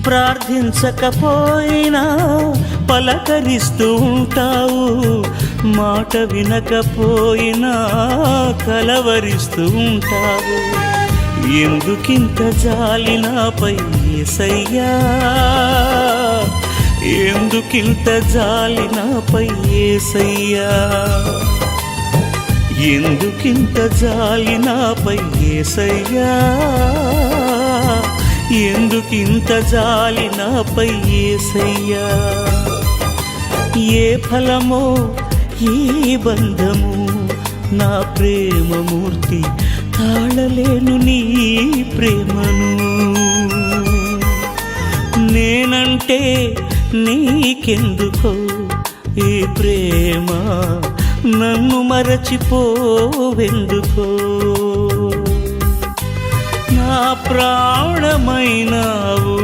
ప్రార్థించకపోయినా పలకరిస్తూ ఉంటావు, మాట వినకపోయినా కలవరిస్తూ ఉంటావు. ఎందుకింత జాలి నాపై యేసయ్యా, ఎందుకింత జాలి నాపై యేసయ్యా, ఎందుకింత జాలి నాపై యేసయ్యా, ఎందుకింత జాలి నాపై యేసయ్యా. ఏ ఫలమో ఈ బంధము, నా ప్రేమమూర్తి తాళలేను నీ ప్రేమను. నేనంటే నీకెందుకో ఈ ప్రేమ, నన్ను మరచిపోవెందుకో. నా ప్రాణమైనావు